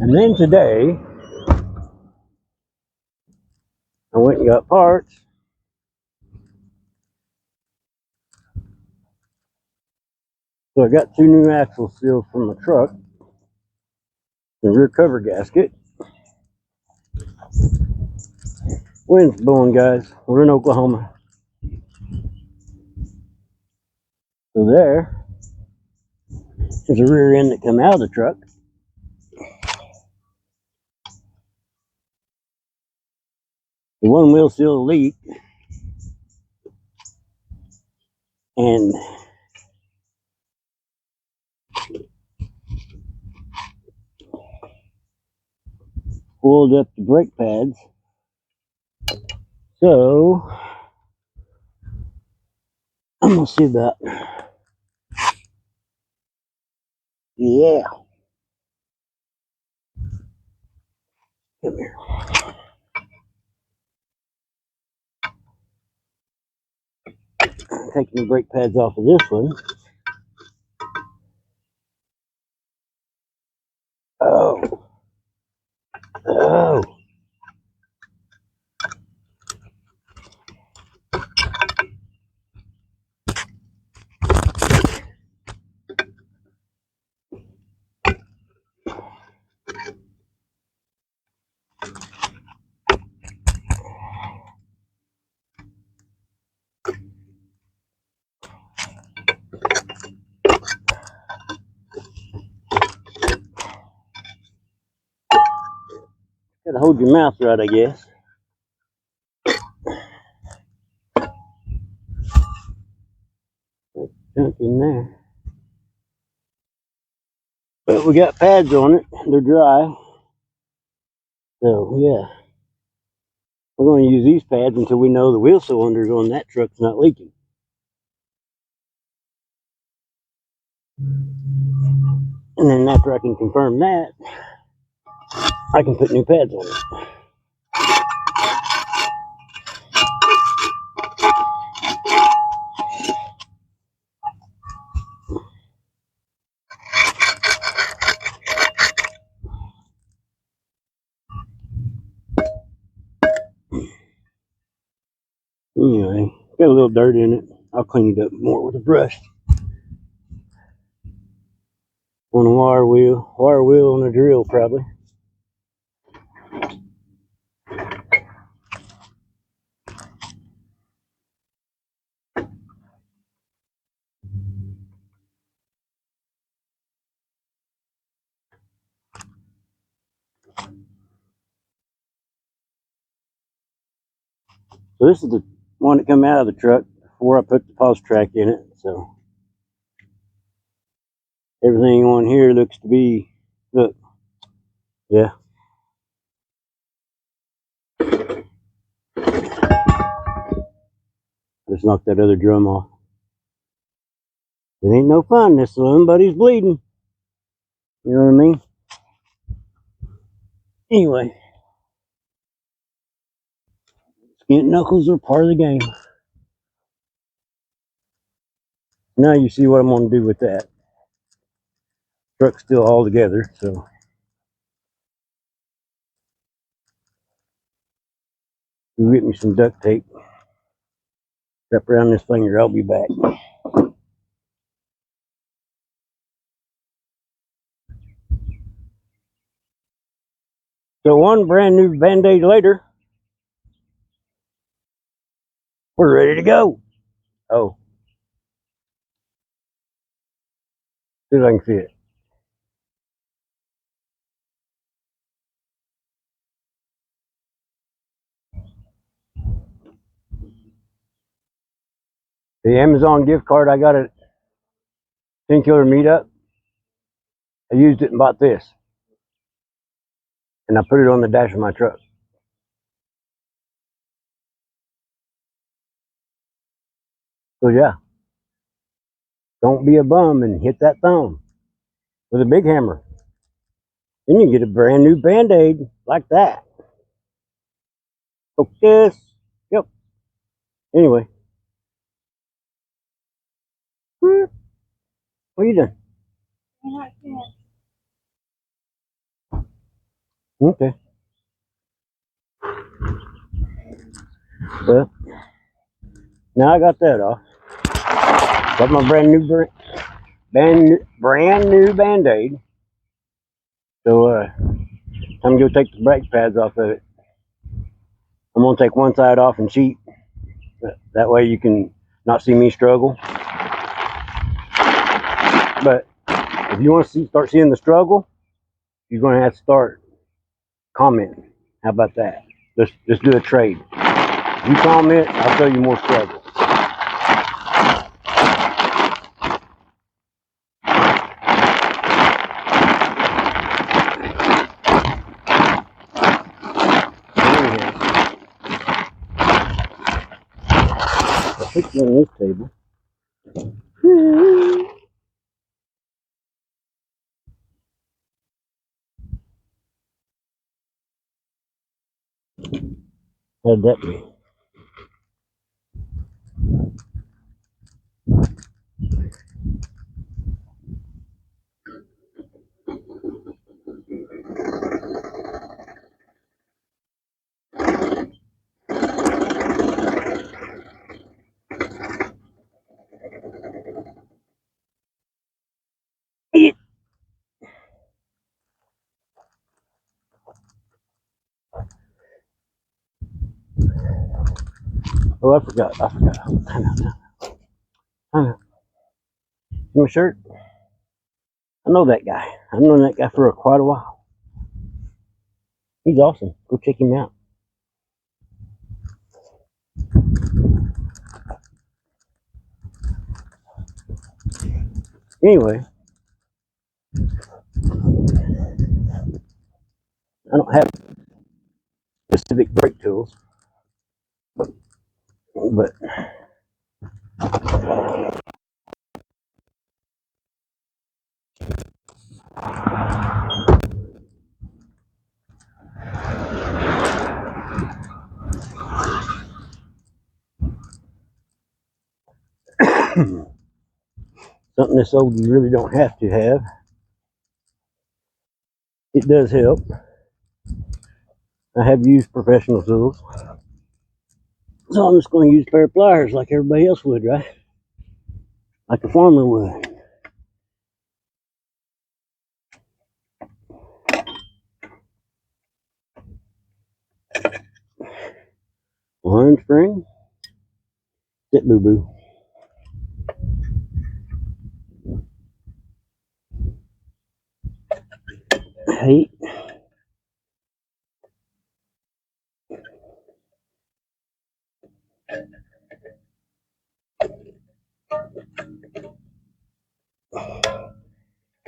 And then today, I went and got parts. So I got 2 new axle seals from my truck, the rear cover gasket. Wind's blowing, guys. We're in Oklahoma. So there is a rear end that come out of the truck. The one wheel seal leaked, and pulled up the brake pads. So I'm gonna see about, yeah. Come here. I'm taking the brake pads off of this one. Oh. Oh. Gotta hold your mouth right, I guess. Junk in there. But we got pads on it. They're dry. So, yeah. We're going to use these pads until we know the wheel cylinders on that truck's not leaking. And then after I can confirm that, I can put new pads on it. Anyway, got a little dirt in it. I'll clean it up more with a brush. On a wire wheel on a drill probably. So this is the one that come out of the truck before I put the pulse track in it. So everything on here looks to be, look, yeah. Just knock that other drum off. It ain't no fun. This somebody's bleeding. You know what I mean? Anyway, skint knuckles are part of the game. Now you see what I'm going to do with that. Truck's still all together, so. We'll get me some duct tape. Wrap around this finger. I'll be back. So one brand new Band-Aid later, we're ready to go. Oh. See if I can see it. The Amazon gift card I got at Killer Meetup, I used it and bought this. And I put it on the dash of my truck. So yeah, don't be a bum and hit that thumb with a big hammer. Then you get a brand new Band-Aid like that. Focus. Yep. Anyway. What are you doing? Okay. Well, now I got that off. Got my brand new Band-Aid. So I'm gonna go take the brake pads off of it. I'm gonna take one side off and cheat. That way you can not see me struggle. But if you want to start seeing the struggle, you're gonna have to start commenting. How about that? Let's do a trade. You comment, I'll show you more struggle. I'll put you on this table. How'd that be? Oh, I forgot. Time out. Time out. My shirt. I know that guy. I've known that guy for quite a while. He's awesome. Go check him out. Anyway, I don't have specific brake tools, but something this old you really don't have to have. It does help. I have used professional tools, so I'm just going to use a pair of pliers like everybody else would, right? Like a farmer would. One spring. Sit boo boo. Eight.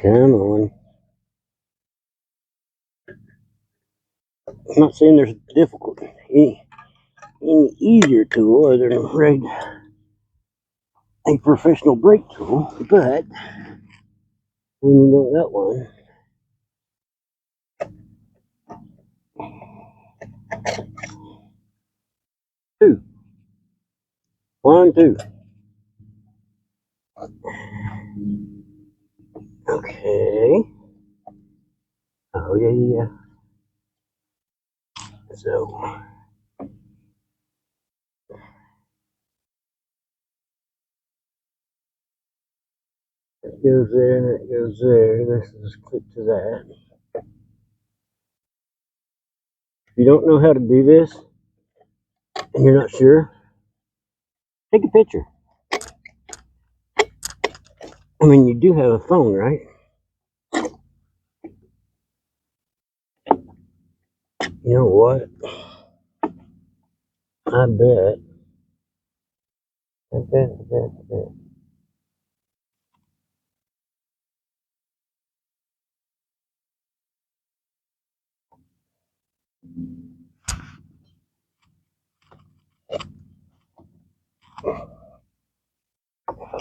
Come on. I'm not saying there's difficult any easier tool other than a professional brake tool, but when you don't got one, two. One, two. Okay. Oh yeah. So it goes there and it goes there. This is click to that. If you don't know how to do this and you're not sure, take a picture. I mean, you do have a phone, right? You know what? I bet. I bet.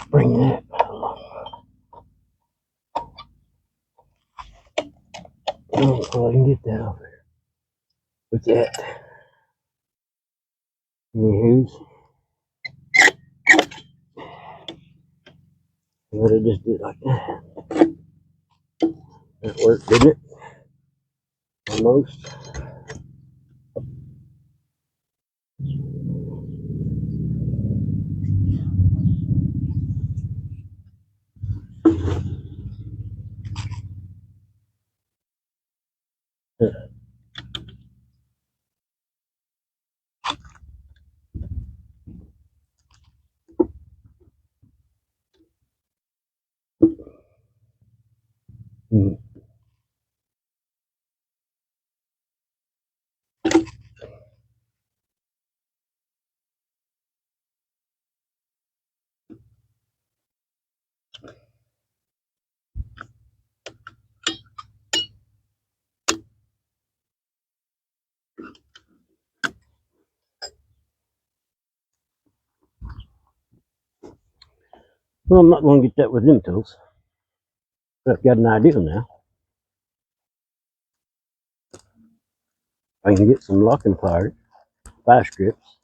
Bring that. Oh, I can get that off there. What's that? Anywho's. But I just do it like that. That worked, didn't it? Almost. Mm. Well, I'm not going to get that with them tools, but I've got an idea now. I can get some locking pliers, vice grips.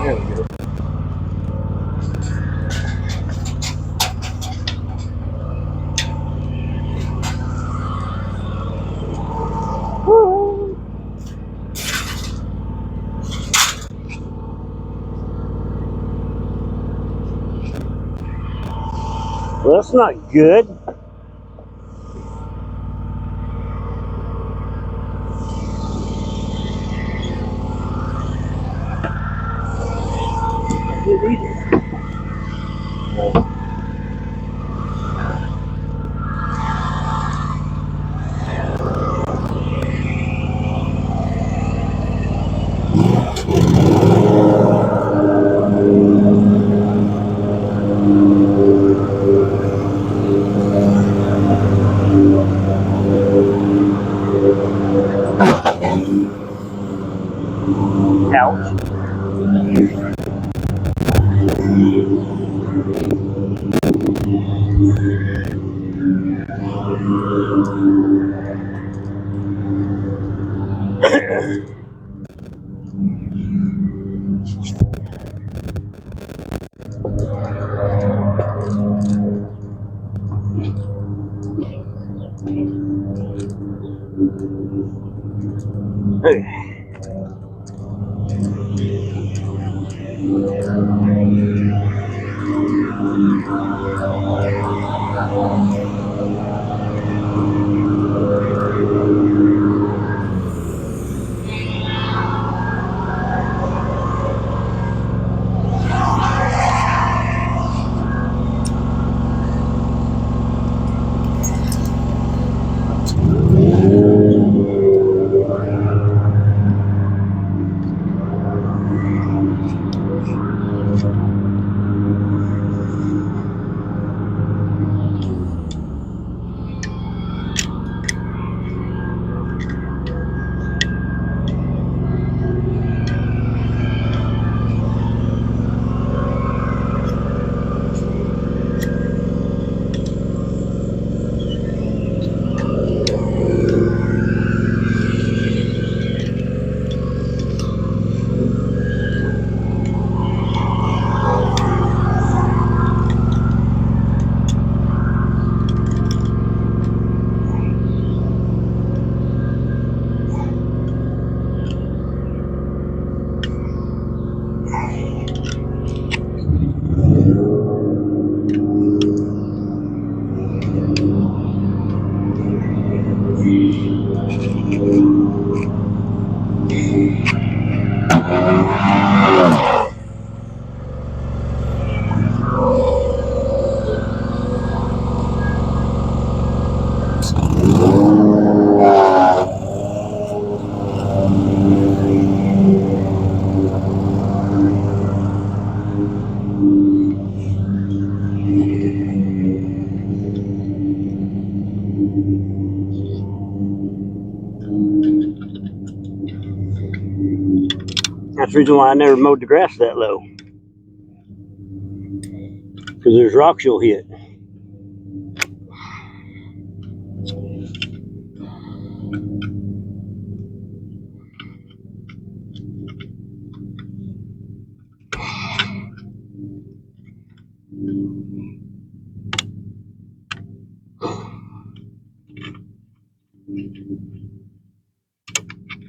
There we go. Well, that's not good. Not good either. Ouch. Hey. That's the reason why I never mowed the grass that low. Because there's rocks you'll hit.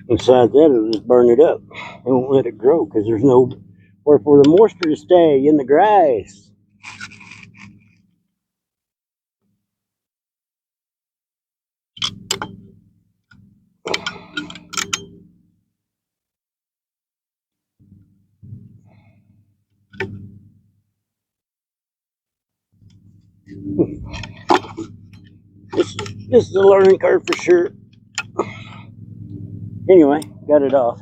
Besides that, it'll just burn it up. It won't let it grow because there's nowhere for the moisture to stay in the grass. This is a learning curve for sure. Anyway, got it off.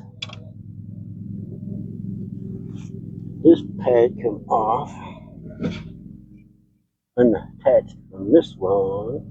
This pad come off unattached from this one.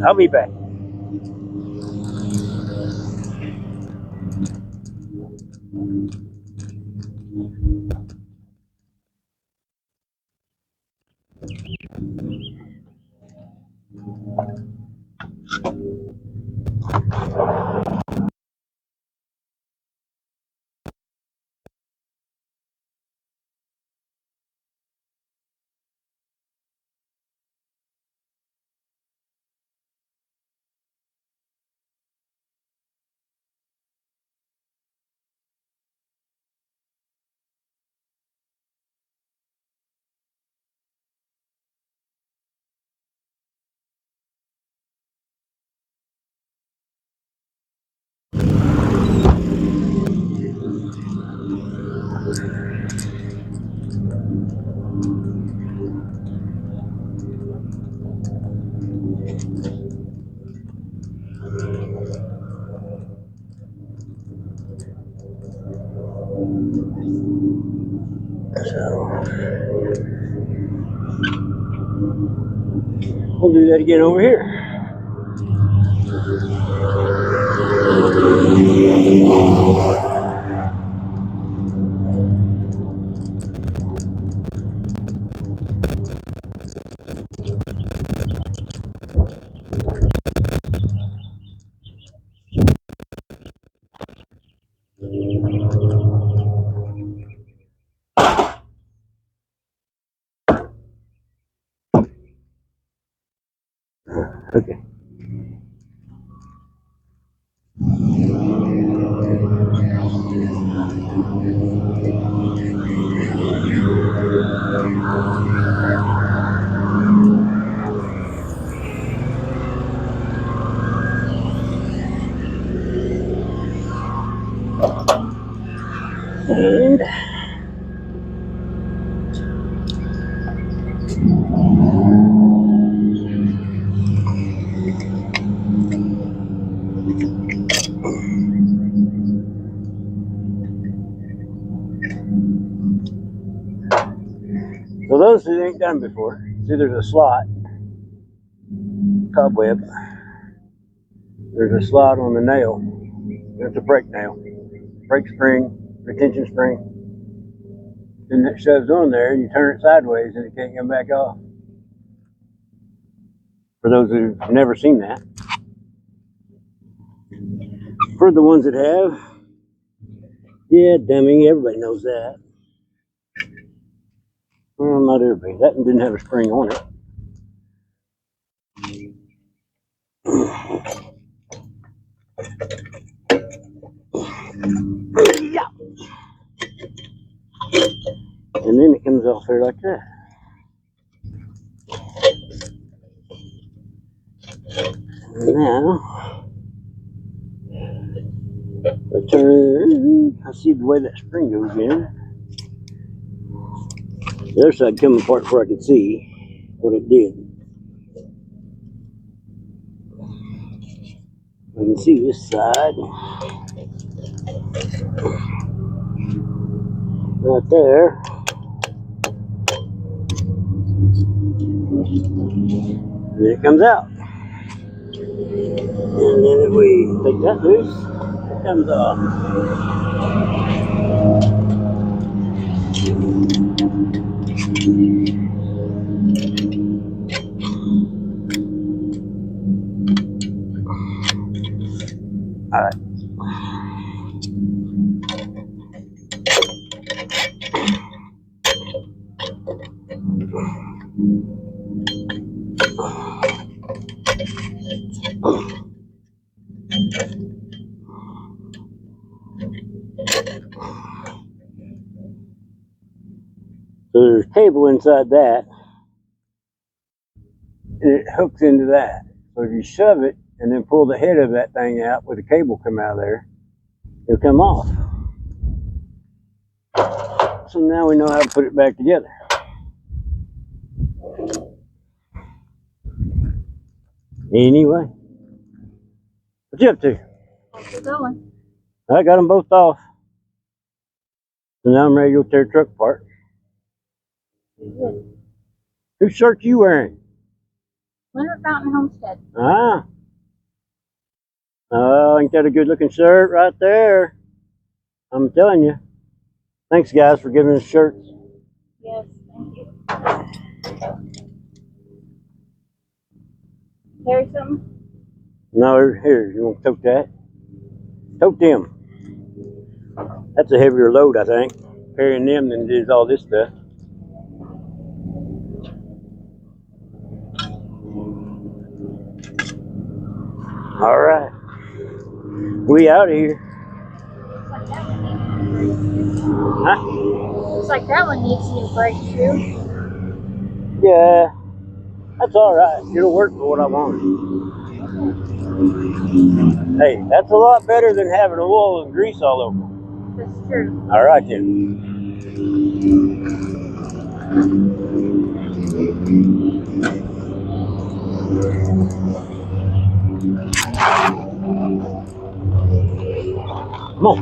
I'll be back. So we'll do that again over here. Okay. And so those who ain't done before, see there's a slot, cobweb. There's a slot on the nail. It's a brake nail, brake spring, retention spring. Then it shoves on there and you turn it sideways and it can't come back off. For those who've never seen that. For the ones that have, yeah, dummy, everybody knows that. Well, not everybody. That one didn't have a spring on it. off there like that. And now, I turn, I see the way that spring goes in. The other side coming apart before I could see what it did. I can see this side right there. And it comes out. And then if we take that loose, it comes off. Alright. So there's a cable inside that, and it hooks into that. So if you shove it and then pull the head of that thing out with the cable come out of there, it'll come off. So now we know how to put it back together. Anyway, what you up to? How's it going? I got them both off. So now I'm ready to go tear the truck apart. Good. Whose shirt you wearing? Winter Fountain Homestead. Ah. Oh, ain't that a good looking shirt right there? I'm telling you. Thanks guys for giving us shirts. Yes, thank you. Carry something? No, here, you want to tote that? Tote them. That's a heavier load, I think, carrying them than it is all this stuff. All right, we out of here. Huh? Looks like that one needs new brakes too. Yeah, that's all right. It'll work for what I want. Hey, that's a lot better than having oil and grease all over. That's true. All right then. Come on.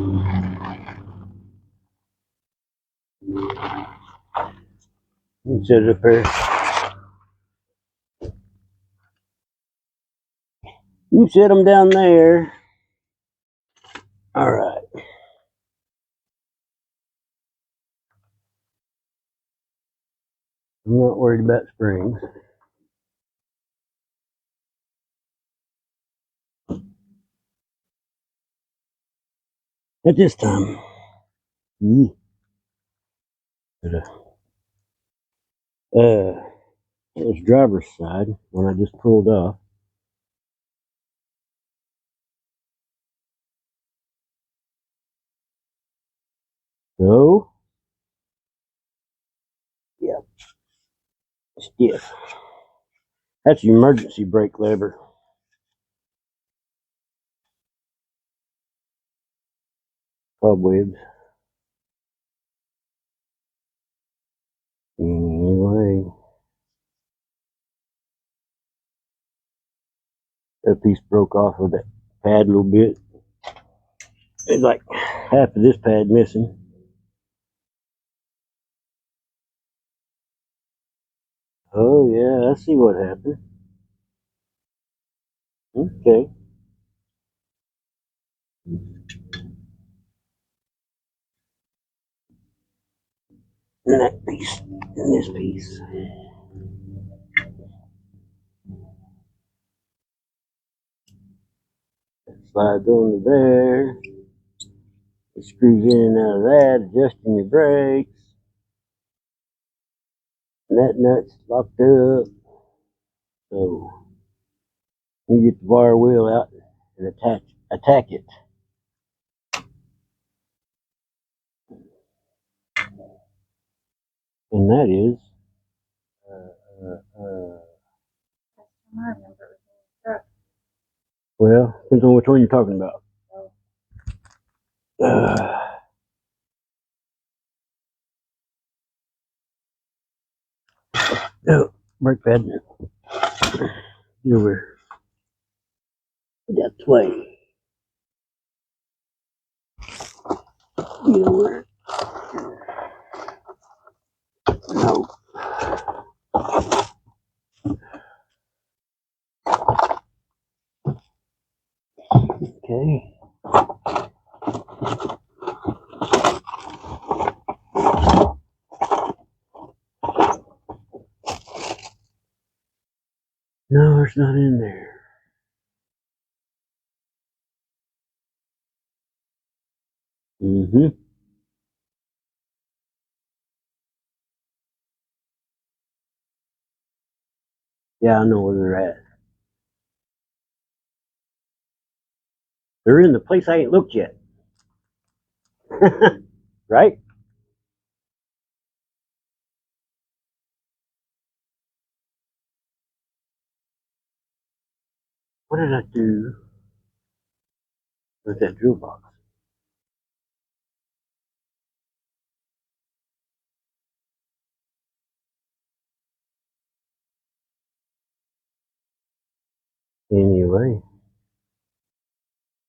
You can sit it up there. You sit them down there. All right. I'm not worried about springs. At this time. That was driver's side when I just pulled off. So, yeah, stiff. That's the emergency brake lever. Cobwebs. Anyway, that piece broke off of that pad a little bit. It's like half of this pad missing. Oh yeah, I see what happened. Okay. And that piece, and this piece. Slides onto there. It screws in and out of that, adjusting your brakes. And that nut's locked up. So you get the bar wheel out and attack it. And that is, I remember it was in the truck. well, depends on which one you're talking about. Oh, brake pad. Get over that way. Get over. No. Okay. No, it's not in there. Mm-hmm. Yeah, I know where they're at. They're in the place I ain't looked yet. Right? What did I do with that drill box? Anyway,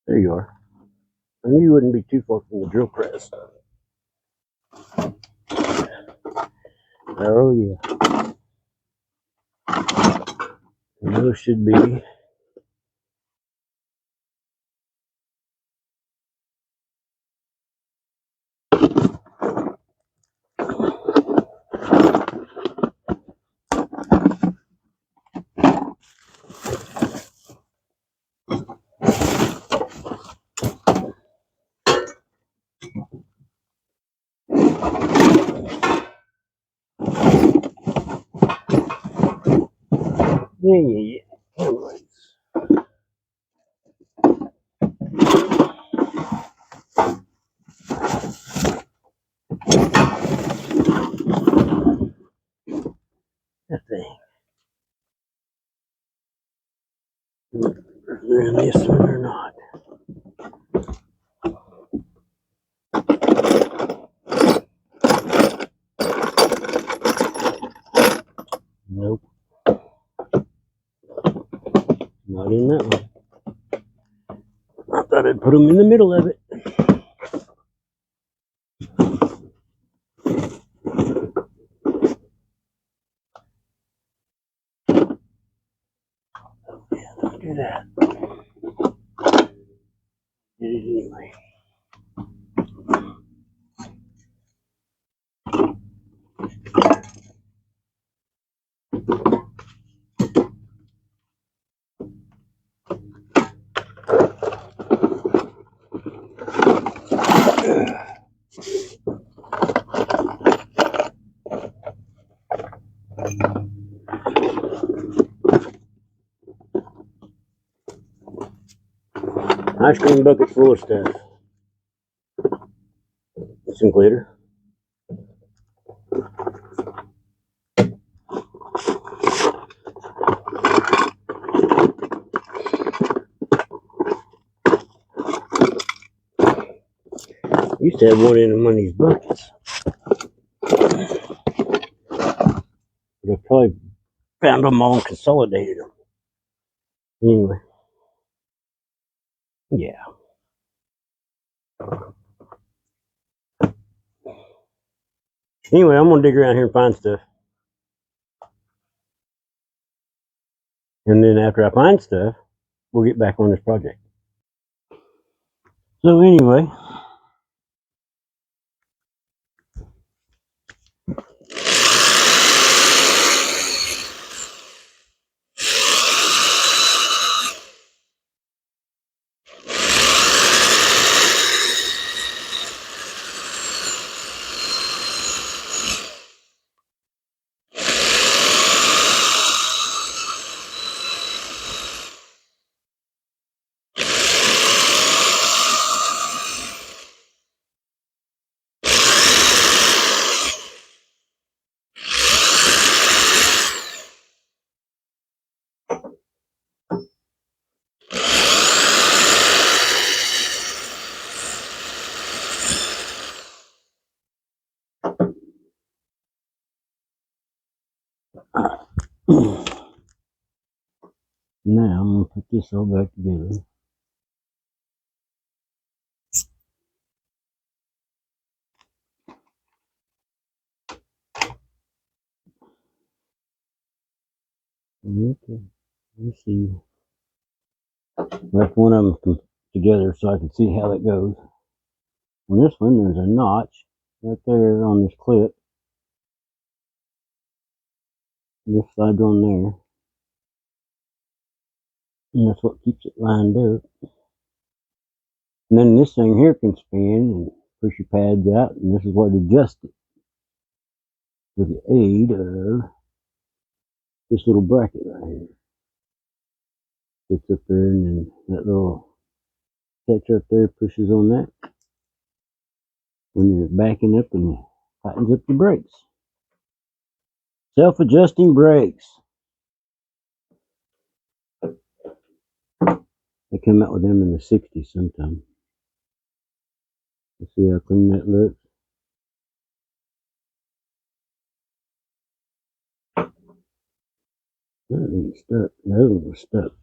there you are. I knew you wouldn't be too far from the drill press. Oh yeah. And those should be. Yeah. Anyways. That thing. If they're in this one or not. Nope. Not in that one. I thought I'd put them in the middle of it. Yeah, don't do that. Did it anyway. Ice cream bucket full of stuff. Some glitter. Used to have one in one of these buckets. But I probably found them all and consolidated them. Anyway. Yeah. Anyway, I'm gonna dig around here and find stuff. And then after I find stuff, we'll get back on this project. So anyway, Now I'm gonna put this all back together. Okay, let's see. Left one of them together so I can see how it goes. On this one, there's a notch right there on this clip. This side on there. And that's what keeps it lined up. And then this thing here can spin and push your pads out, and this is what adjusts it with the aid of this little bracket right here. Sits up there, and then that little catch up there pushes on that when you're backing up and tightens up your brakes. Self-adjusting brakes. They come out with them in the 60s sometime. You see how clean that looks? That ain't stuck. The other one was stuck.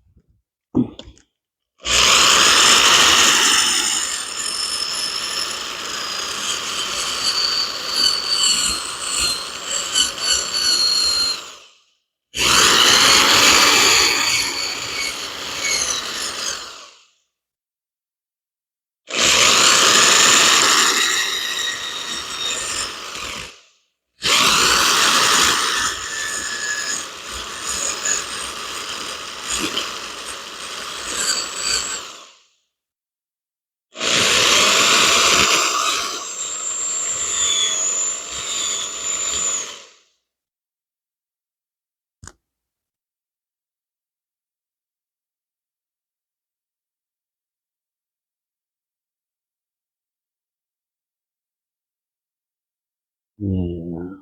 Yeah.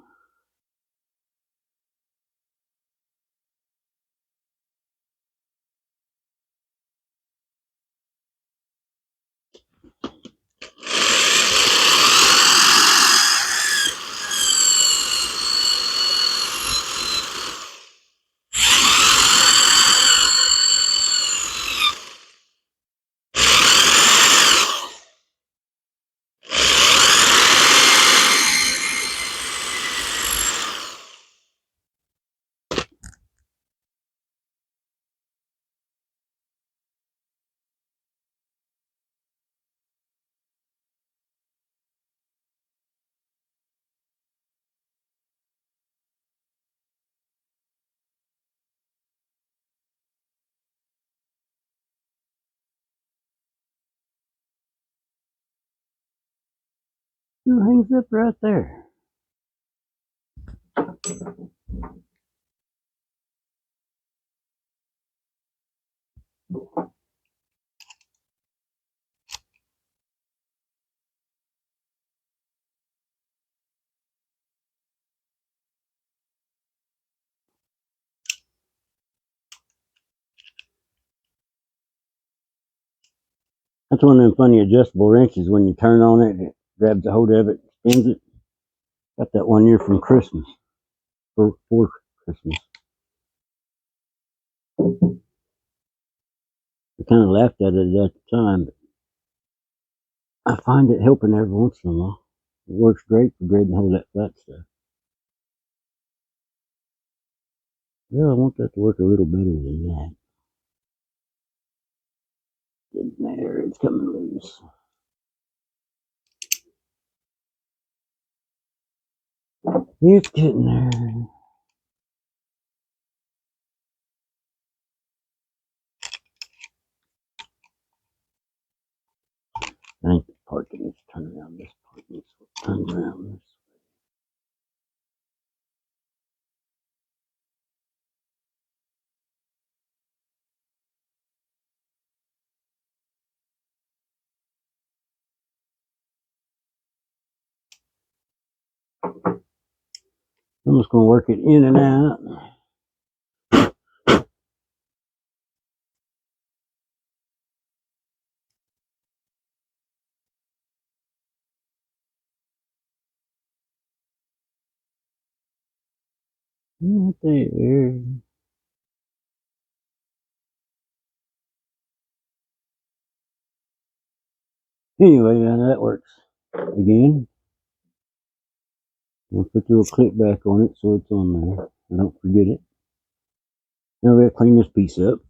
It hangs up right there. That's one of them funny adjustable wrenches. When you turn on it, it grabs a hold of it, spins it. Got that one year from Christmas. For Christmas. I kind of laughed at it at the time, but I find it helping every once in a while. It works great for grabbing hold of that flat stuff. Well, I want that to work a little better than that. Getting there, it's coming loose. It's getting there. I think the parking needs to turn around. This part needs to turn around. I'm just going to work it in and out. Right there. Anyway, now that works. Again, I'll put the little clip back on it so it's on there. I don't forget it. Now we gotta clean this piece up.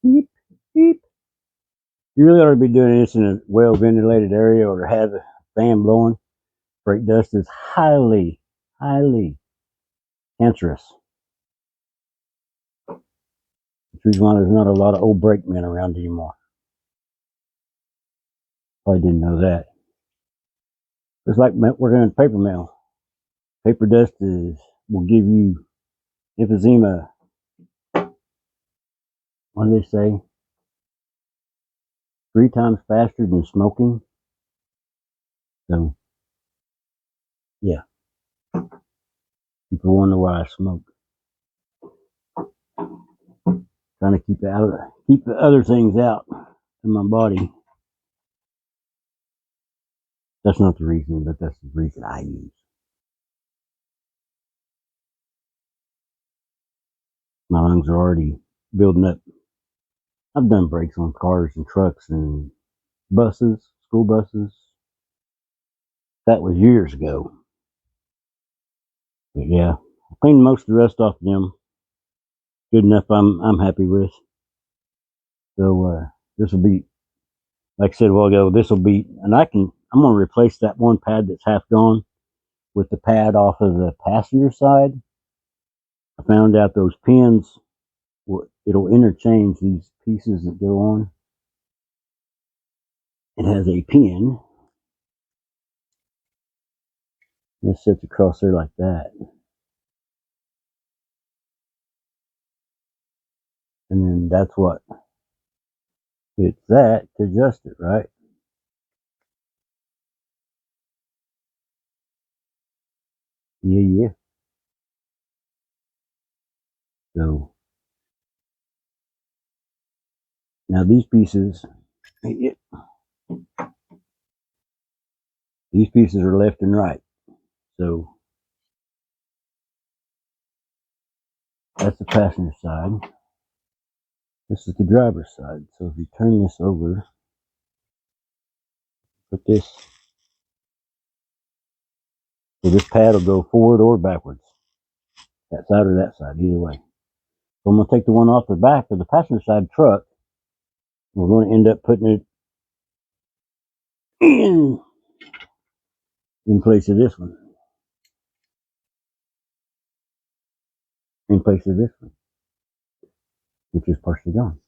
Beep, beep. You really ought to be doing this in a well ventilated area or have a fan blowing. Brake dust is highly, highly cancerous. That's the reason why there's not a lot of old brakemen around anymore. Probably didn't know that. It's like working in a paper mill. Paper dust will give you emphysema. What do they say? 3 times faster than smoking. So, yeah. People wonder why I smoke. Trying to keep the other things out in my body. That's not the reason, but that's the reason I use. My lungs are already building up. I've done brakes on cars and trucks and buses, school buses. That was years ago. But yeah, I cleaned most of the rest off of them. Good enough. I'm happy with. So this will be, like I said a while ago, this will be, and I'm gonna replace that one pad that's half gone with the pad off of the passenger side. I found out those pins, it'll interchange these pieces that go on. It has a pin that sits across there like that. And then that's what it's that to adjust it, right? Yeah. So now these pieces, are left and right. So that's the passenger side. This is the driver's side. So if you turn this over, put this, so this pad will go forward or backwards. That side or that side, either way. So I'm going to take the one off the back of the passenger side truck. We're going to end up putting it in place of this one. In place of this one, which is partially gone.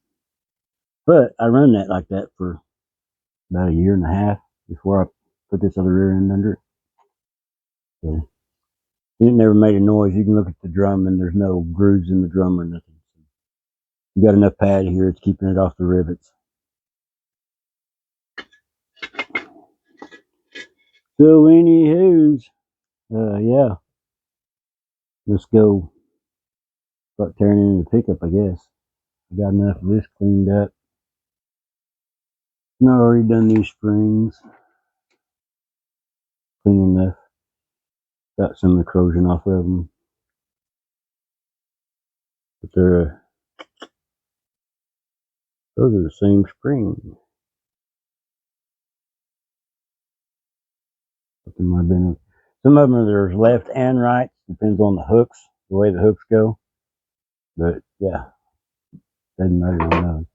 But I run that like that for about a year and a half before I put this other rear end under it. So it never made a noise. You can look at the drum and there's no grooves in the drum or nothing. You got enough pad here, it's keeping it off the rivets. So anywho's, yeah. Let's go start tearing into the pickup, I guess. I got enough of this cleaned up. And I've already done these springs. Clean enough. Got some of the corrosion off of them. But those are the same spring. Some of them are there's left and right. Depends on the hooks, the way the hooks go. But yeah, doesn't matter on those.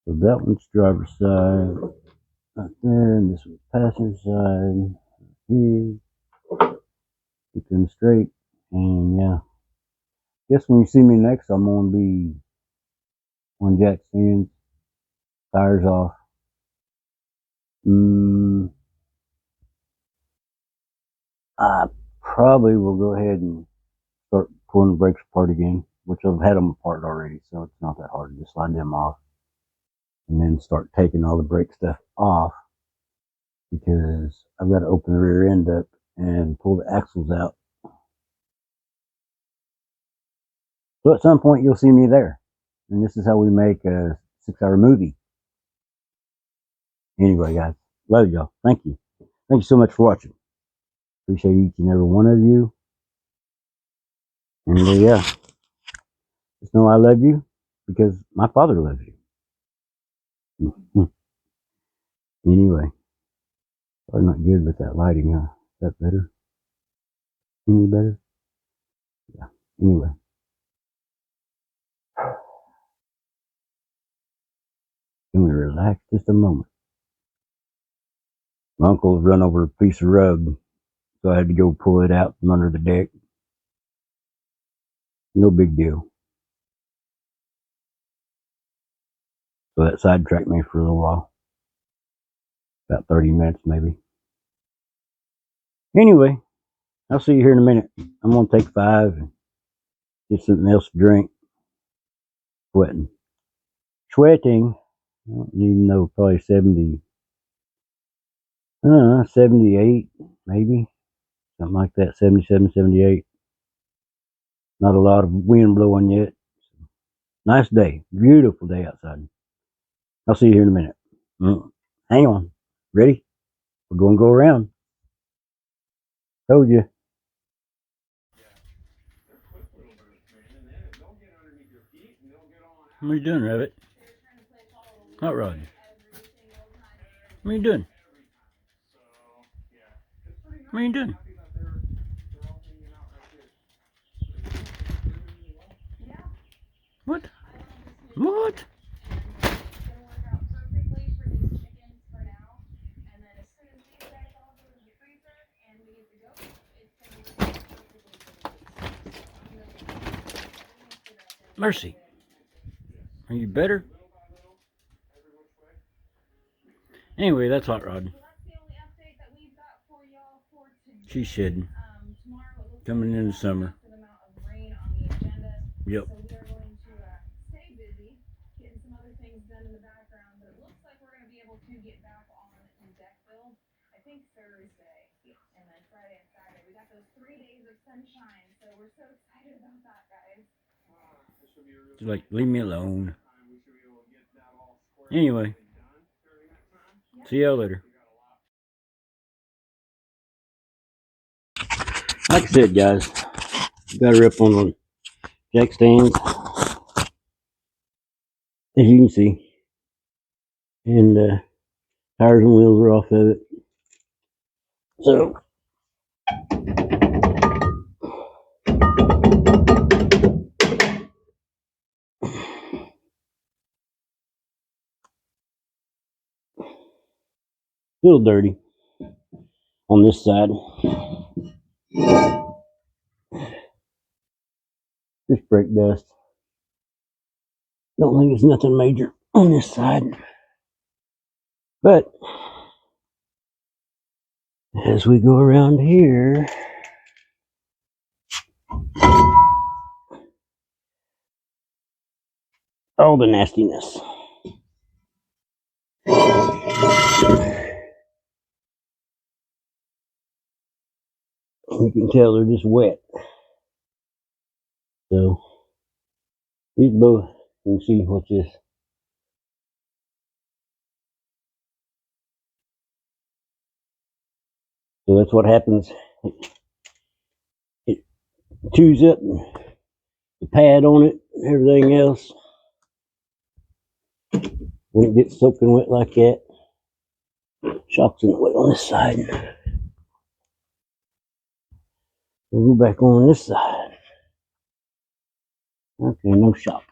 So that one's driver's side right there, and this one's passenger side here. Keep them straight, and yeah. Guess when you see me next, I'm gonna be on jack stands, tires off. I probably will go ahead and start pulling the brakes apart again, which I've had them apart already, so it's not that hard to just slide them off. And then start taking all the brake stuff off, because I've got to open the rear end up and pull the axles out. So at some point you'll see me there. And this is how we make a 6-hour movie. Anyway, guys, love y'all. Thank you. Thank you so much for watching. Appreciate each and every one of you. And yeah, just know I love you because my Father loves you. Anyway, probably not good with that lighting, huh? Is that better? Any better? Yeah. Anyway. Can we relax just a moment? My uncle's run over a piece of rug, so I had to go pull it out from under the deck. No big deal. So that sidetracked me for a little while. About 30 minutes maybe. Anyway, I'll see you here in a minute. I'm going to take 5 and get something else to drink. Sweating. I don't even know, probably 70. 78 maybe. Something like that, 77, 78. Not a lot of wind blowing yet. Nice day. Beautiful day outside. I'll see you here in a minute. Hang on. Ready? We're going to go around. Told you. What are you doing, Rabbit? Hot Rod. What are you doing? What are you doing? What? What? Mercy. Are you better? Anyway, that's Hot Rod. She's shedding. Coming in the summer. Yep. She's like, leave me alone. Anyway, see y'all later. Like I said, guys, got her up on the jack stands, as you can see, and tires and wheels are off of it. So a little dirty on this side. Just brake dust. Don't think it's nothing major on this side. But as we go around here, all the nastiness. You can tell they're just wet. So these both, you can see what's this. So that's what happens. It chews up the pad on it and everything else. When it gets soaking wet like that, shocks in the wet on this side. We'll go back on this side. Okay, no shock.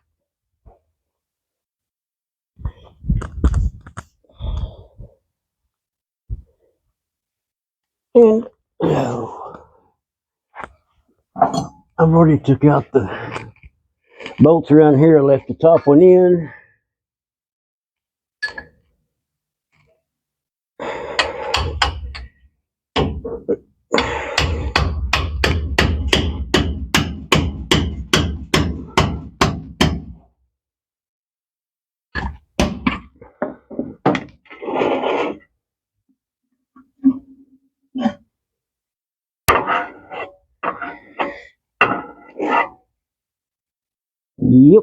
And I've already took out the Bolts around here, I left the top one in. Yep.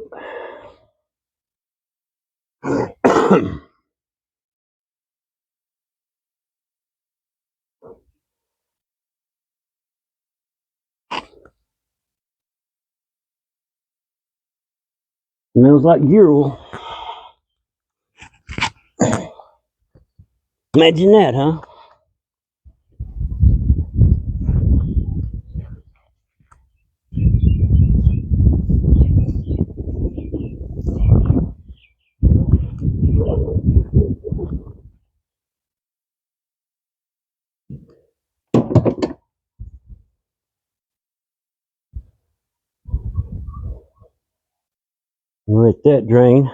Smells like gear oil. Imagine that, huh? Let that drain.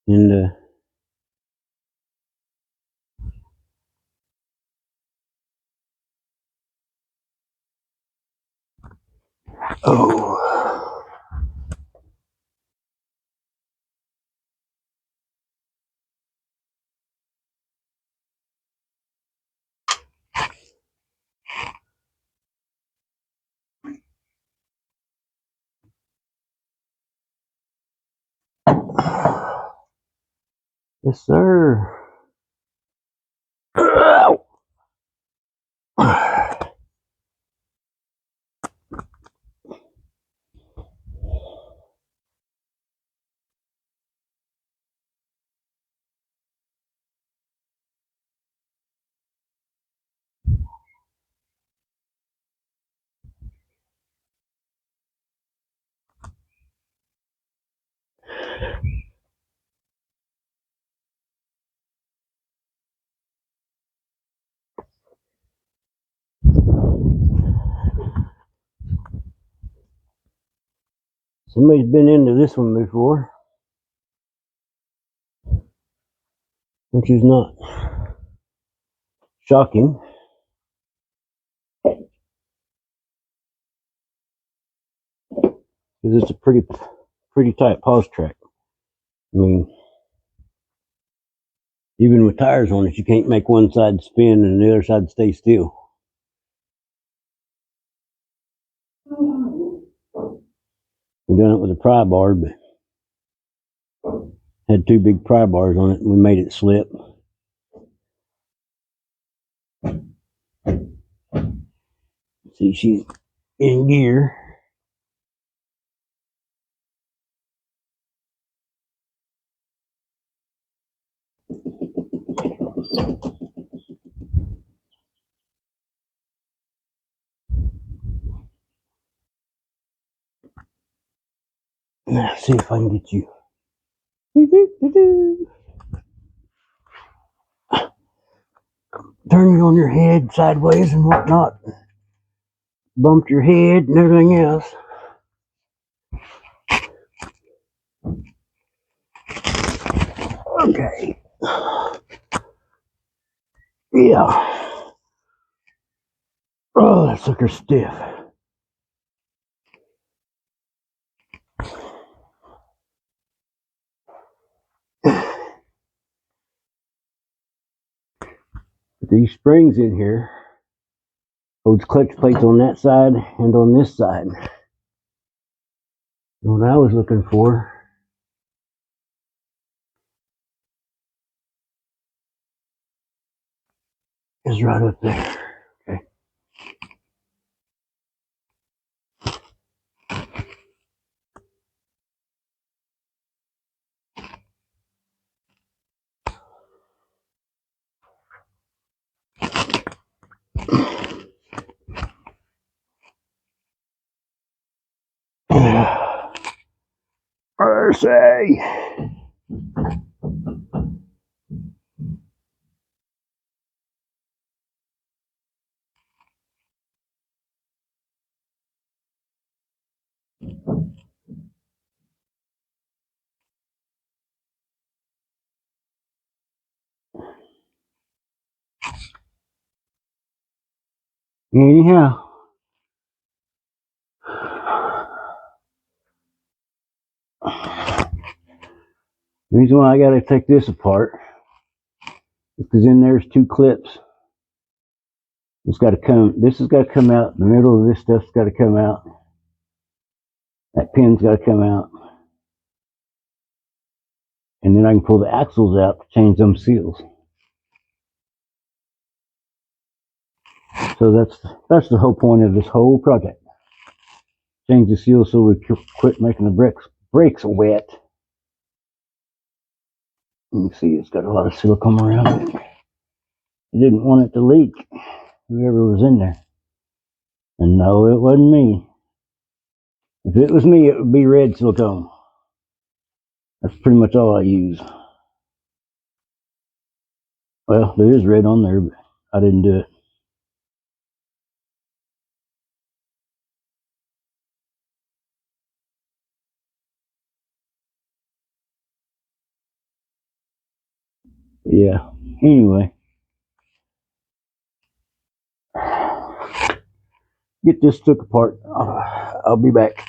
And oh, yes, sir. Somebody's been into this one before, which is not shocking, because it's a pretty tight pause track. I mean, even with tires on it, you can't make one side spin and the other side stay still. We done it with a pry bar, but had two big pry bars on it, and we made it slip. See, she's in gear. Let's see if I can get you. Turn you on your head sideways and whatnot. Bumped your head and everything else. Okay. Yeah. Oh, that sucker's stiff. These springs in here holds clutch plates on that side and on this side. And what I was looking for is right up there. Okay. Mercy. Anyhow, the reason why I gotta take this apart is because in there's two clips. This has got to come out. The middle of this stuff's got to come out. That pin's got to come out. And then I can pull the axles out to change them seals. So that's the whole point of this whole project. Change the seal so we quit making the brakes wet. You can see it's got a lot of silicone around it. I didn't want it to leak, whoever was in there. And no, it wasn't me. If it was me, it would be red silicone. That's pretty much all I use. Well, there is red on there, but I didn't do it. But yeah, anyway. Get this took apart. I'll be back.